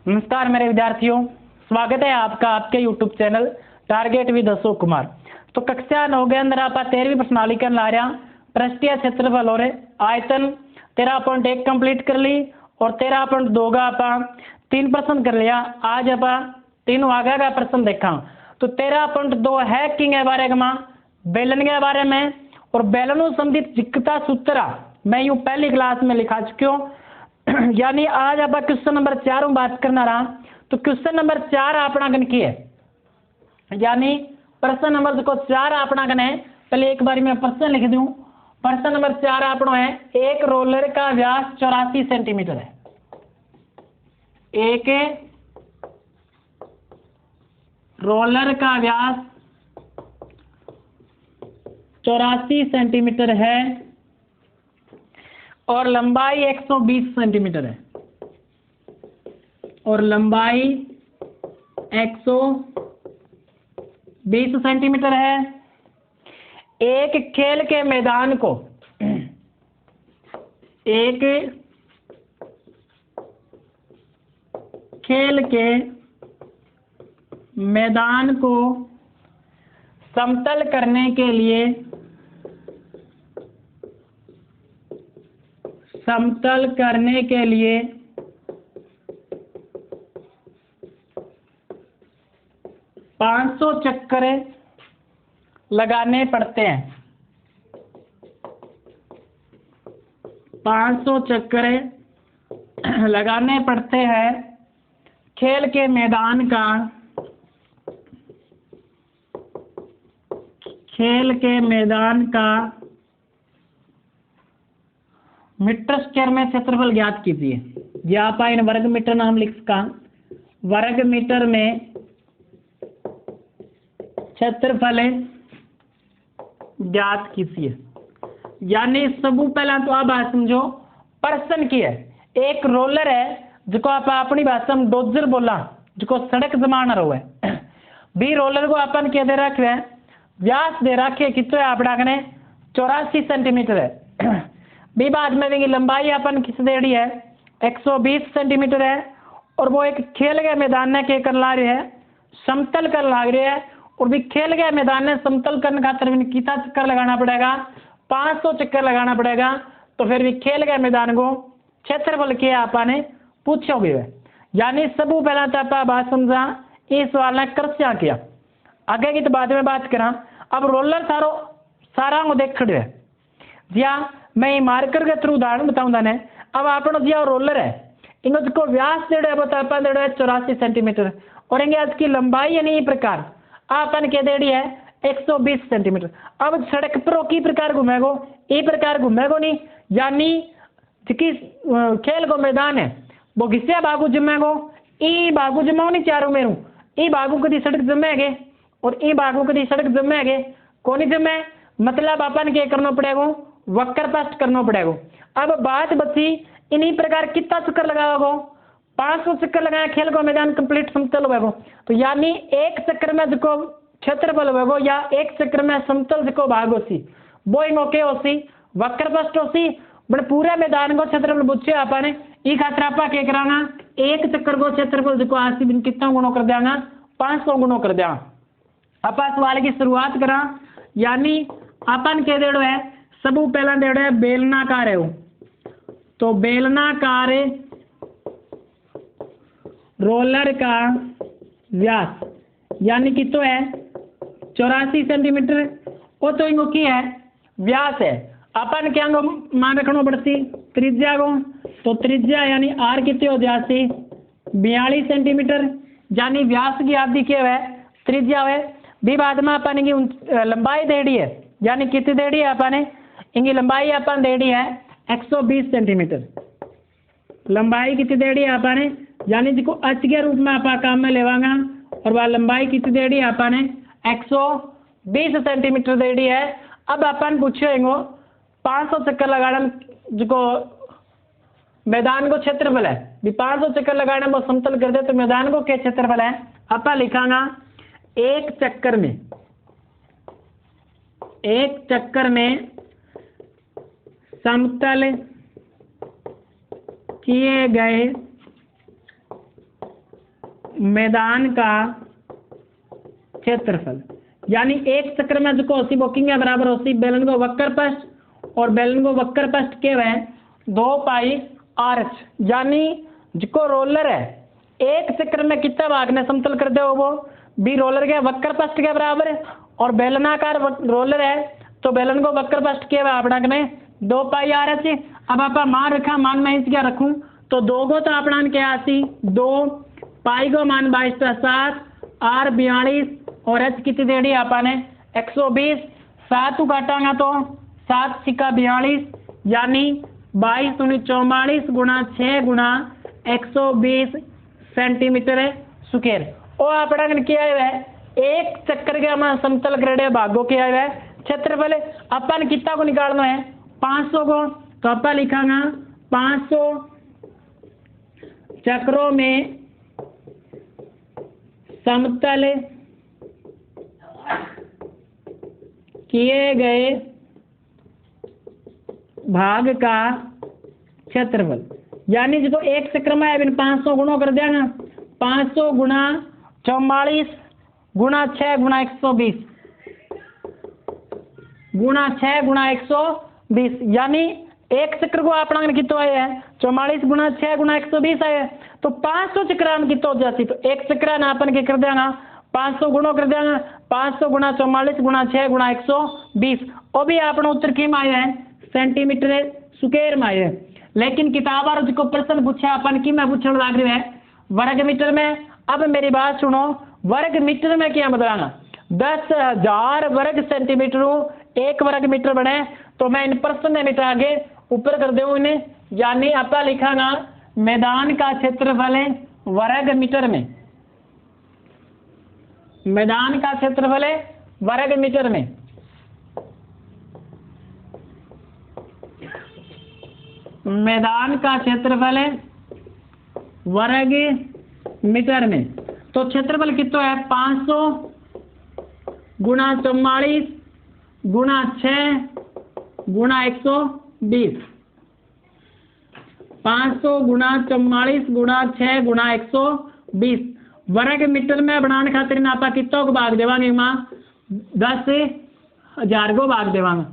नमस्कार मेरे विद्यार्थियों, स्वागत है आपका आपके YouTube channel target with Ashok Kumar. तो कक्षा 9 के अंदर आप 13वीं प्रश्नावली कर ला रहा पृष्ठीय क्षेत्रफल और आयतन 13.1 कंप्लीट कर ली और 13.2 का आप 3 प्रश्न कर लिया। आज आप 3 आगे का प्रश्न देखा। तो 13.2 है किंग के बारे में, बेलन के बारे में और बेलनो संबंधित जिक्ता सूत्र मैं यूं पहली क्लास में लिखा चुकी हूँ। यानी आज आप क्वेश्चन नंबर 4 में बात करना रहा। तो क्वेश्चन नंबर 4 अपना गण की है, यानी प्रश्न नंबर 4 अपना गण है। पहले एक बार मैं प्रश्न लिख दूं। प्रश्न नंबर 4 अपना है, एक रोलर का व्यास 84 सेंटीमीटर है। एक रोलर का व्यास 84 सेंटीमीटर है और लंबाई 120 सेंटीमीटर है और लंबाई 120 सेंटीमीटर है। एक खेल के मैदान को समतल करने के लिए 500 चक्कर लगाने पड़ते हैं। 500 चक्कर लगाने पड़ते हैं। खेल के मैदान का मीटर स्क्वायर में क्षेत्रफल ज्ञात कीजिए। या आप इन वर्ग मीटर नाम लिख सका। वर्ग मीटर में क्षेत्रफल ज्ञात कीजिए। यानी सबू पहला तो आप बात समझो, प्रश्न की है एक रोलर है जिसको आप अपनी भाषा में डोजर बोला, जिसको सड़क जमाना रहो है। बी रोलर को अपन क्या दे रखे है, व्यास दे रखे कितने आपड़ा कने 84 सेंटीमीटर है। बी बाद में देंगे लंबाई अपन किस दे रही है 120 सेंटीमीटर है और वो एक खेल के मैदान में क्या कर ला रही है, समतल कर ला रही है। और भी खेल के मैदान में समतल करने खातर कितना चक्कर लगाना पड़ेगा, 500 चक्कर लगाना पड़ेगा। तो फिर भी खेल के मैदान को क्षेत्रफल किया आपने पूछो भी है। यानी सबू पहला तो बात समझा, इस सवाल ने कृष्या किया। आगे की तो बाद में बात करा। अब रोलर सारा को देख खड़े है जिया मैं मार्कर के थ्रू उदाहरण बताऊंगा ने। अब आपनो जिया रोलर है इनको व्यास दे रहे बता 84 सेंटीमीटर और इनके आज की लंबाई यानी इस प्रकार आपन के देड़ी है 120 सेंटीमीटर। अब सड़क पर की प्रकार घूमेगो, ई प्रकार घूमेगो नहीं। यानी जिस खेल को मैदान है वो घिस्या बागू जमेगो, ई बागू जमाओ नहीं चारों मेरू, ई बागू कदी सड़क जमेगे और ई बागू कदी सड़क जमेगे को नहीं जमे। मतलब अपन क्या करना पड़ेगा, वक्र पास्ट करना पड़ेगा। अब बात बची इन्हीं प्रकार कितना चक्कर लगाओ, 500 चक्कर लगाया खेल को मैदान कंप्लीट समतल होगा। तो यानी एक चक्कर में जो क्षेत्रफल होगा या एक चक्कर में समतल जो भाग होसी वो इंगो के होसी वक्रपस्ट होसी। बड़े पूरे मैदान को क्षेत्रफल पूछे आपने ई खातर आपा क्या कराना, एक चक्कर को क्षेत्रफल जो आसी बिन कितना गुणों कर देंगे, 500 गुणों कर देंगे। आप सवाल की शुरुआत करा। यानी अपन के देड़ो है सबू पहला देड़ो है बेलनाकार है। तो बेलनाकार रोलर का व्यास यानी कि तो है 84 सेंटीमीटर। वो तो इनको की है व्यास है। अपन क्या मान रखना पड़ती त्रिज्या को। तो त्रिज्या यानी आर कितने हो जाती 42 सेंटीमीटर। यानी व्यास की आदि क्या है त्रिज्या है। भी बाद में अपन की लंबाई देड़ी है, यानी कितनी देड़ी है अपन इनकी लंबाई अपन देड़ी है 120 सेंटीमीटर। लंबाई कितनी देड़ी है अपन यानी जिसको अच के रूप में आप काम में लेवांगा और वह लंबाई कितनी देड़ी है अपन 120 सेंटीमीटर देड़ी है। अब अपन पूछेंगे 500 चक्कर लगाना जो मैदान को क्षेत्रफल है, 500 चक्कर लगाना वो समतल कर दे तो मैदान को क्या क्षेत्रफल है। अपन लिखांगा एक चक्कर में समतल किए गए मैदान का क्षेत्रफल, यानी एक चक्र में जो कोसी वॉकिंग है बराबर होती बेलन को वक्र पृष्ठ और बेलन को वक्र पृष्ठ के वह 2 पाई आर, यानी जो रोलर है एक चक्र में कितना भागने समतल कर दे वो भी रोलर के वक्र पृष्ठ के बराबर है, और बेलनाकार रोलर है तो बेलन को वक्र पृष्ठ के अपना ने 2 पाई आर एच। अब आप मान रखा, मान मैं इस क्या रखूं तो 2 को तो अपना क्या आती 2 पाई को मान 22/7 आर 42 और एच कितनी देड़ी आपने 120, 7 को काटांगा तो 7 सिक्का 42, यानी 22 दूनी 44 गुणा 6 गुणा 120 सेंटीमीटर स्क्वायर। और अपना क्या है एक चक्कर के हमारा समतल ग्रेड भागों क्या है क्षेत्रफल। अपन कितना को निकालना है 500 को, तो अपन लिखांगा 500 चक्रों में समतल किए गए भाग का क्षेत्रफल, यानी जो एक चक्र में है 500 गुणों कर देना 500 गुणा 44 गुणा 6 गुणा 120 गुणा 6 गुणा 120, यानी एक चक्र को अपना कितना है 44 गुणा 6 गुणा 120 है, तो 500 चक्रान कितना हो जाती, तो एक चक्रान अपन के कर देना 500 गुणों कर देना 500 गुणा 44 गुणा 6 गुणा 120, और भी अपना उत्तर की आया है सेंटीमीटर स्क्वायर में आया है। लेकिन किताब और जो प्रश्न पूछा अपन की मैं पूछने लग रही है वर्ग मीटर में। अब मेरी बात सुनो, वर्ग मीटर में क्या बदलाना 10,000 वर्ग सेंटीमीटर 1 वर्ग मीटर बने, तो मैं इन प्रश्न ने मिटा के ऊपर कर दूं इन्हें, यानी आप लिखागा मैदान का क्षेत्रफल है वर्ग मीटर में, मैदान का क्षेत्रफल है वर्ग मीटर में। मैदान का क्षेत्रफल है वर्ग मीटर में, तो क्षेत्रफल कितना है 500 गुणा 44 गुणा 6 गुणा 120, 500 गुणा 44 गुणा 6 गुणा 120 वर्ग मीटर में बनाने खातिर ना आप कितों को भाग देवांगे मां 10,000 को भाग देवांगे,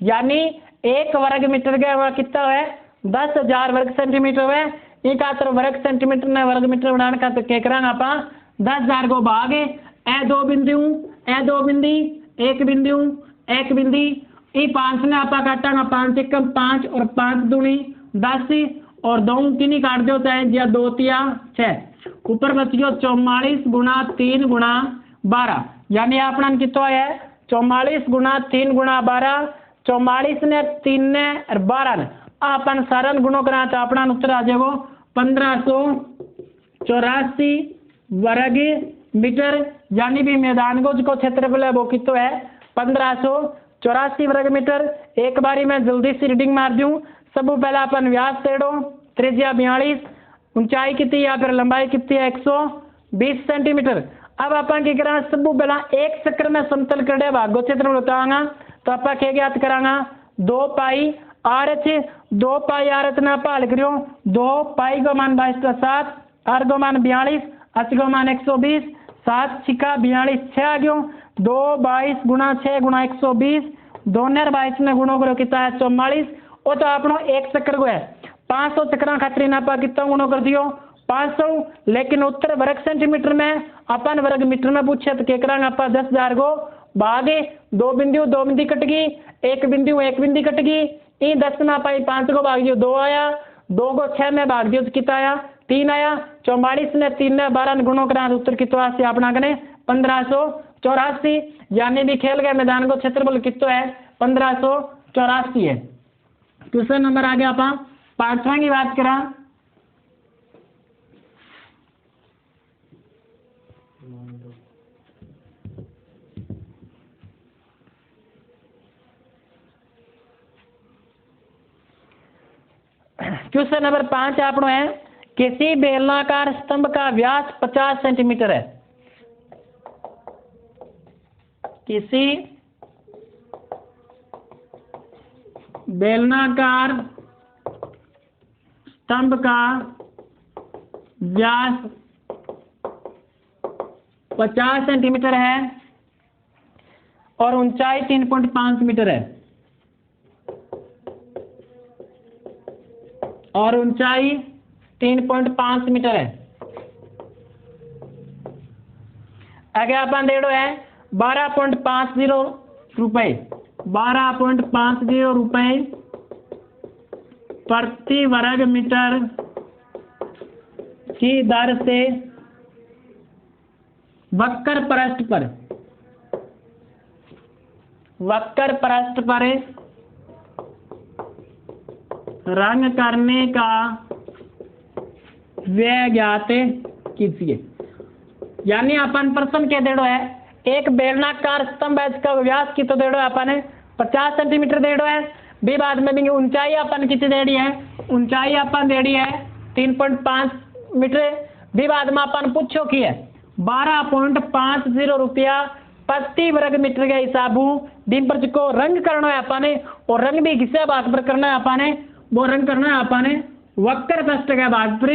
यानी 1 वर्ग मीटर का कितना है 10,000 वर्ग सेंटीमीटर है। एक आतर वर्ग सेंटीमीटर ने वर्ग मीटर बनाने खातिर क्या करांगे आप 10,000 को भाग ए 2 बिंदु ए 2 बिंदी 1 बिंदु 1 बिंदी ई 5 ने आप काटांगा 5 एकम 5 और 5 दूनी 10 और 2 तीन काट दो चाहे या 2 तिया 6, ऊपर बचियो 44 गुणा 3 गुणा 12, यानी अपना कितना है 44 गुणा 3 गुणा 12, 44 ने 3 ने और 12 ने अपन सरल गुणों करा तो अपना उत्तर आ जाएगा 1584 वर्ग मीटर, यानी भी मैदान को जो क्षेत्रफल है वो कितना है 1584 वर्ग मीटर। एक बारी मैं जल्दी से रीडिंग मार दूं, सब पहला अपन व्यास सेड़ो त्रिज्या 42, ऊंचाई कितनी या फिर लंबाई कितनी है 120 सेंटीमीटर। अब अपन क्या करा सब पहला एक चक्र में समतल कर भागो क्षेत्र बताऊंगा, तो आप क्या ज्ञात करांगा 2 पाई आर एच, 2 पाई आर एच ना पाल करो 2 पाई को मान 22/7 आर को मान 42 एच को मान 120, 7 छिका 42 6 आ गयो 2 22 गुणा 6 गुणा 120 2 ने 22 ने गुणों करो कितना है 44, वो तो अपनो एक चक्र को है 500 चक्र खातिर ना कितना गुणों कर दियो 500, लेकिन उत्तर वर्ग सेंटीमीटर में अपन वर्ग मीटर में पूछे तो क्या करांगे आप 10,000 को भागे 2 बिंदु कट गई 1 बिंदु कट गई ई 10 ना पाई 5 को भाग दियो 2 आया 2 को 6 में भाग दियो तो कितना आया 3 आया 44 ने 3 ने 12 ने गुणों करा उत्तर कितना से अपना कने 1584, यानी भी खेल गए मैदान को क्षेत्रफल कितना है 1584 है। क्वेश्चन नंबर आगे आप 5वां की बात करा क्वेश्चन नंबर 5 आपनो है किसी बेलनाकार स्तंभ का व्यास 50 सेंटीमीटर है, किसी बेलनाकार स्तंभ का व्यास 50 सेंटीमीटर है और ऊंचाई 3.5 मीटर है, और ऊंचाई 3.5 मीटर है। आगे अपन देड़ो है 12.50 रुपए, 12.50 रुपए प्रति वर्ग मीटर की दर से वक्र पृष्ठ पर रंग करने का व्यय ज्ञात कीजिए। यानी अपन प्रश्न के देड़ो है एक बेलनाकार स्तंभ है जिसका व्यास की तो देड़ो है अपन 50 सेंटीमीटर देड़ो है। बी बाद में भी ऊंचाई अपन कितनी देड़ी है, ऊंचाई अपन देड़ी है 3.5 मीटर। बी बाद में अपन पूछो कि है 12.50 रुपया प्रति वर्ग मीटर के हिसाब दिन पर जिसको रंग करना है अपन, और रंग भी किसे भाग पर करना है अपन, वो रंग करना है अपन वक्र पृष्ठ के भाग पर।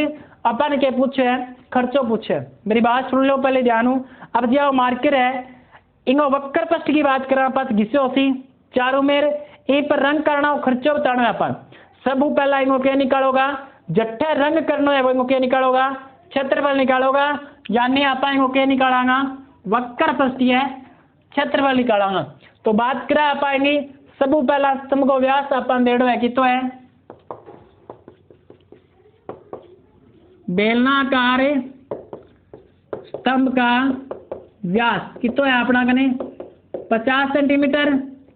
अपन के पूछे खर्चो पूछे, मेरी बात सुन लो पहले ध्यान। अब जो मार्कर है इंगो वक्र पृष्ठ की बात करा पास घिसे होती चारों मेर ए पर रंग करना हो खर्चो बताना है अपन। सब पहला इंगो क्या निकालोगा, जट्ठे रंग करना है वो इंगो क्या निकालोगा, क्षेत्रफल निकालोगा। यानी आप इंगो क्या निकालांगा, वक्र पृष्ठ है क्षेत्रफल निकालांगा। तो बात करा आप आएंगे सब पहला स्तंभ को व्यास अपन देड़ो है कि तो है बेलनाकार स्तंभ का व्यास कितो है अपना कने 50 सेंटीमीटर,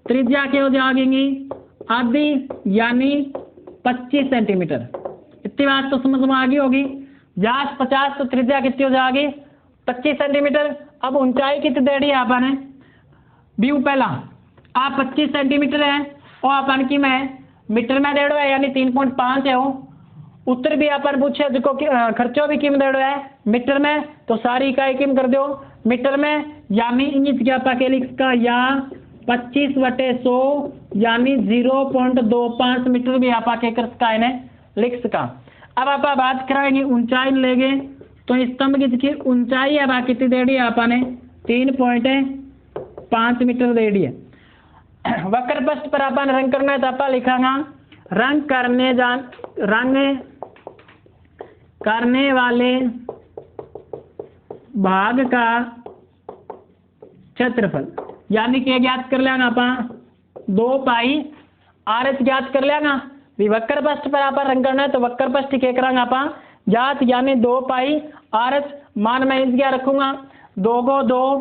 त्रिज्या के हो जाएगी आधी यानी 25 सेंटीमीटर। इतनी बात तो समझ में आ गई होगी। व्यास 50 तो त्रिज्या कितनी हो जाएगी 25 सेंटीमीटर। अब ऊंचाई कितनी देड़ी है आपने व्यू पहला आप 25 सेंटीमीटर है और अपन की में मीटर में देड़ो है यानी 3.5 है वो। उत्तर भी अपन पूछे जिसको खर्चो भी किम देड़ो है मीटर में, तो सारी इकाई किम कर दो मीटर में। यानी इंच क्या पाके लिख का या 25/100 यानी 0.25 मीटर भी आप आके कर सका इन्हें लिख सका। अब आप बात कराएंगे ऊंचाई लेंगे तो स्तंभ की जिसकी ऊंचाई है बाकी कितनी देड़ी है आपने 3.5 मीटर देड़ी है। वक्र पृष्ठ पर अपन रंग करना है तो आप लिखांगा रंग करने वाले भाग का क्षेत्रफल यानी क्या ज्ञात कर लेंगे अपन 2 पाई आर एच ज्ञात कर लेंगे। वक्र पृष्ठ पर अपन रंग करना है तो वक्र पृष्ठ क्या करांगे अपन ज्ञात यानी 2 पाई आर एच मान मैं क्या रखूंगा 2 को 2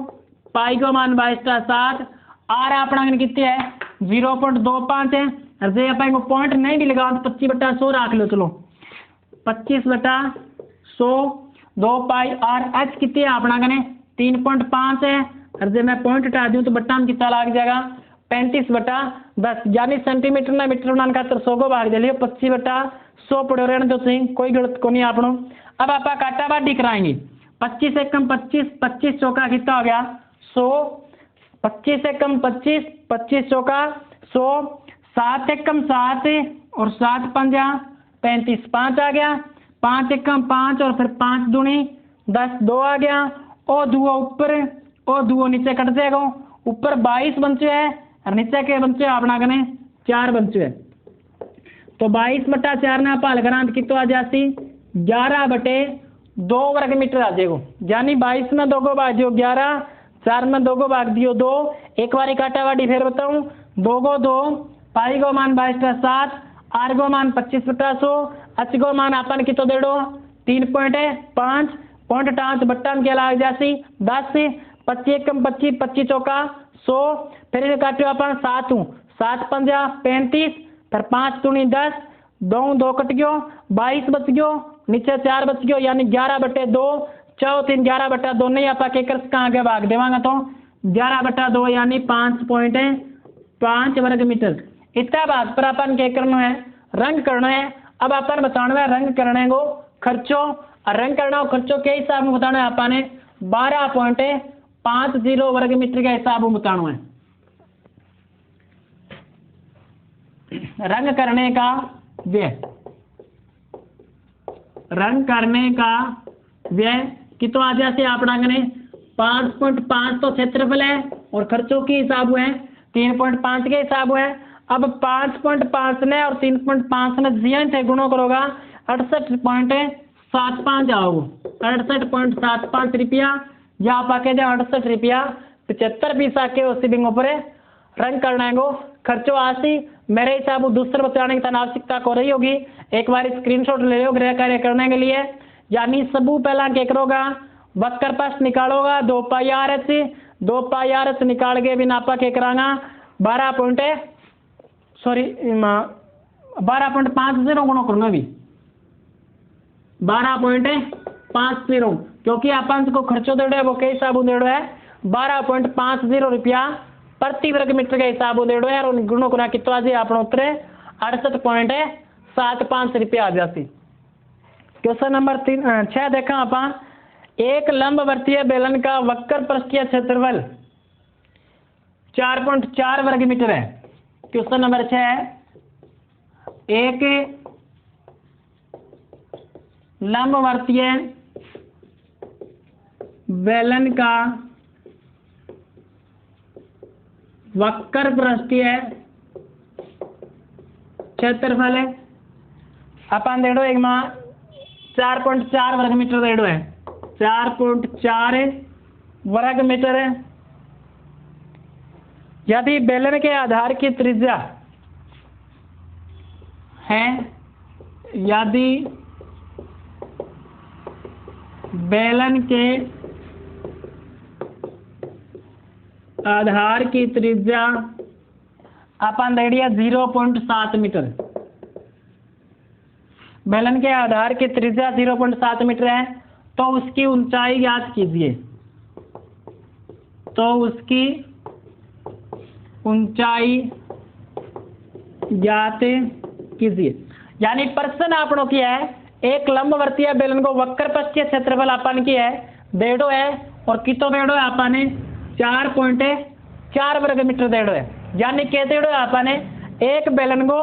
पाई को मान 22/7 आर अपना कितनी है 0.25 है। अरे अपन को पॉइंट नहीं भी लगा तो 25/100 रख लो। चलो 25/100 2 पाई आर एच कितनी है अपना कने 3.5 है। अरे मैं पॉइंट हटा दूं तो बट्टा में कितना लग जाएगा 35/10 यानी सेंटीमीटर ना मीटर बनाने खातर 100 को भाग दे लियो 25/100 पड़ो रहने तो सही कोई गलत को नहीं आपनो। अब आप काटा बाटी कराएंगे 25 एकम 25 25 चौका कितना हो गया 100 25 एकम 25 25 चौका 100 7 एकम 7 और 7 पंजा 35 5 आ गया 5 एकम 5 और फिर 5 दूनी 10 2 आ गया और दुआ ऊपर और दुआ नीचे कट जाएगा ऊपर 22 बचे है और नीचे के बचे अपना कने 4 बचे है। तो 22/4 ने पाल करांत की तो आ जाती 11/2 वर्ग मीटर आ जाएगा। यानी 22 में 2 को भाग दियो 11 4 में 2 को भाग दियो 2 एक बारी काटावाटी फिर बताऊं 2 को 2 पाई को मान 22/7 आर को मान 25/100 एच को मान अपन की तो देड़ो 3.5 पॉइंट टाँच बट्टा में क्या लग जाती 10 25 एकम 25 25 चौका 100 फिर काटो अपन 7 7 पंजा 35 फिर 5 दूनी 10 2 कट गयो 22 बच गयो नीचे 4 बच गयो यानी 11/2 4 3 11/2 नहीं आप कर कहाँ आगे भाग देवांगा तो 11/2 यानी 5.5 वर्ग मीटर। इतना बात पर अपन क्या करना है रंग करना है। अब अपन बताना है रंग करने को खर्चो और रंग करना हो खर्चो के हिसाब में बताना है अपन 12.50 वर्ग मीटर के हिसाब में बताना है। रंग करने का व्यय रंग करने का व्यय कितो आ जाते अपना कने 5.5 तो क्षेत्रफल है और खर्चों के हिसाब हुए 3.5 के हिसाब हुए। अब 5.5 ने और 3.5 ने जीवन थे गुणों करोगा 68.75 आओगे, 68.75 रुपया या आप आके जाओ 68 रुपया 75 पैसा के उसी बिंगो पर रंग करना है। खर्चो आसी मेरे हिसाब दूसरे बताने की आवश्यकता को रही होगी, एक बार स्क्रीनशॉट ले लो गृह कार्य करने के लिए। यानी सबू पहला क्या करोगा वक्र पस्ट निकालोगा 2 पाई आर एच निकाल के बिना आपा क्या कराना 12.50 गुणों करूंगा भी 12.50 क्योंकि अपन को खर्चो दे रहे वो के हिसाब दे रहे है 12.50 रुपया प्रति वर्ग मीटर के हिसाब दे रहे है और गुणों को कितना जी आप उत्तरे 68.75 रुपया आ जाती। क्वेश्चन नंबर 6 देखा अपन एक लंबवर्तीय बेलन का वक्र पृष्ठीय क्षेत्रफल 4.4 वर्ग मीटर है। क्वेश्चन नंबर 6 है एक लंबवर्तीय बेलन का वक्र पृष्ठीय क्षेत्रफल है अपन दे दो एक मां 4.4 वर्ग मीटर दे दो है 4.4 वर्ग मीटर है। यदि बेलन के आधार की त्रिज्या है यदि बेलन के आधार की त्रिज्या अपन दे दिया 0.7 मीटर, बेलन के आधार की त्रिज्या 0.7 मीटर है तो उसकी ऊंचाई ज्ञात कीजिए। तो उसकी ऊंचाई ज्ञात कीजिए। यानी प्रश्न आपनो किया है एक लंबवर्तीय बेलन को वक्र पृष्ठीय क्षेत्रफल अपन की है डेढ़ो है और कितो डेढ़ो है अपन 4.4 वर्ग मीटर डेढ़ो है। यानी क्या डेढ़ो है अपन एक बेलन को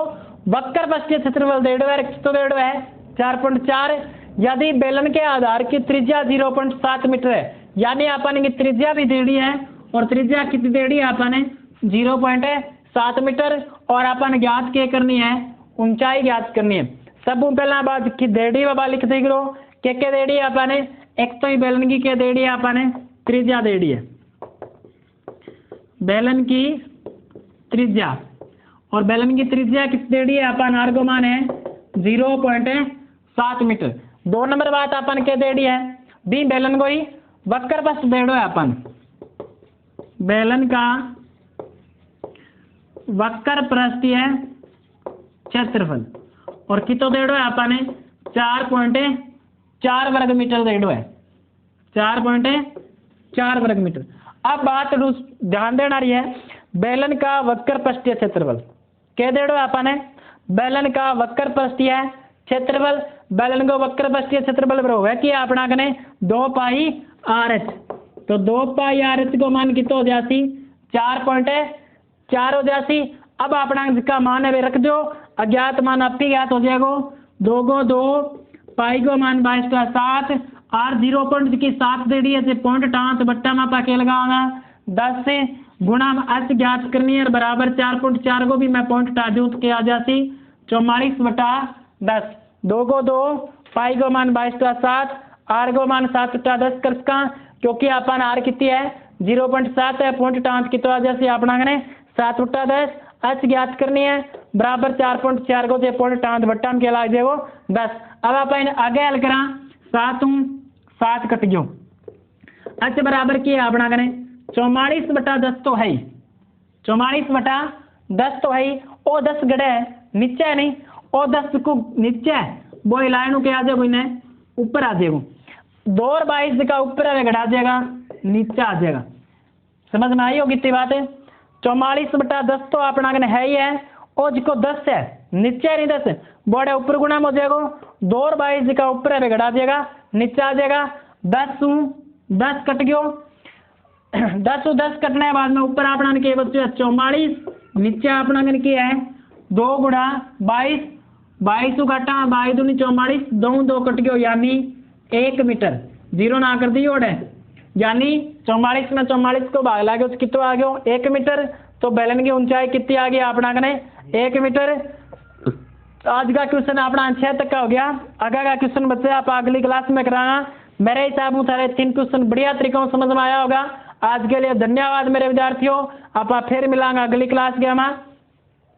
वक्र पृष्ठीय क्षेत्रफल डेढ़ो है कितो डेढ़ो है 4.4। यदि बेलन के आधार की त्रिज्या 0.7 मीटर है यानी अपन की त्रिज्या भी देड़ी है और त्रिज्या कितनी देड़ी है अपन 0.7 मीटर और अपन ज्ञात क्या करनी है ऊंचाई ज्ञात करनी है। सब पहला बात की देड़ी बाबा लिख दे करो क्या देड़ी है अपन एक तो ही बेलन की क्या देड़ी है अपन त्रिज्या देड़ी है बेलन की त्रिज्या और बेलन की त्रिज्या किस देड़ी है अपन आर को मान है 0.7 मीटर। 2 नंबर बात अपन क्या देड़ी है बी बेलन को ही वक्र पृष्ठ देड़ो है अपन बेलन का वक्र पृष्ठीय क्षेत्रफल और कितो देड़ो है अपन 4.4 वर्ग मीटर देड़ो है 4.4 वर्ग मीटर। अब बात ध्यान देना रही है बेलन का वक्र पृष्ठीय क्षेत्रफल क्या देड़ो है अपन बेलन का वक्र पृष्ठीय क्षेत्रफल बेलन को वक्र पृष्ठीय क्षेत्रफल बराबर है कि अपना कने 2 पाई आर एच तो 2 पाई आर एच को मान कितो हो जाती 4.4 हो जाती। अब अपना जिसका मान है वे रख दो अज्ञात मान आपकी ज्ञात हो जाएगा 2 को 2 पाई को मान 22 आर 0.7 दे दी है पॉइंट टाँच बट्टा में पाके लगाऊंगा 10 से गुणा एच ज्ञात करनी है बराबर 4.4 को भी मैं पॉइंट टाजूत के आ जाती 44/10 2 को 2 पाई को मान 22 आर को मान 7/10 कर सका क्योंकि अपन आर कितनी है 0.7 है पॉइंट टाँच की तो आ जाती अपना 7/10 एच ज्ञात करनी है बराबर 4.4 को पॉइंट टाँच बट्टा में क्या ला जाएगा 10। अब आप आगे हल करा 7 कट गयो एच बराबर की अपना 44/10 तो है 44/10 तो है ओ 10 गड़े है नीचे है नहीं ओ 10 को नीचे है वो लाइन के आ जाएगा इन्हें ऊपर आ जाएगा 2 और 22 का ऊपर है घटा जाएगा नीचे आ जाएगा। समझ में आई होगी इतनी बात है 44/10 तो अपना है ही है और जिसको 10 है नीचे है नहीं 10 बड़े ऊपर गुणा में हो जाएगा 2 और 22 का ऊपर है घटा जाएगा नीचे आ जाएगा 10 कट गयो 10 कटने के बाद में ऊपर अपना के बच्चे 44 नीचे अपना की है 2 गुणा 22 घटा 22 दूनी 44 2 कट गयो यानी 1 मीटर जीरो ना कर दी ओड है यानी 44 में 44 को भाग लागे तो कितना आ गया 1 मीटर। तो बैलन की ऊंचाई कितनी आ गई अपना कने 1 मीटर। आज का क्वेश्चन अपना 6 तक का हो गया। आगे का क्वेश्चन बच्चे आप अगली क्लास में कराना। मेरे हिसाब से सारे 3 क्वेश्चन बढ़िया तरीकों से समझ में आया होगा। आज के लिए धन्यवाद मेरे विद्यार्थियों। आप फिर मिलांगे अगली क्लास के हम।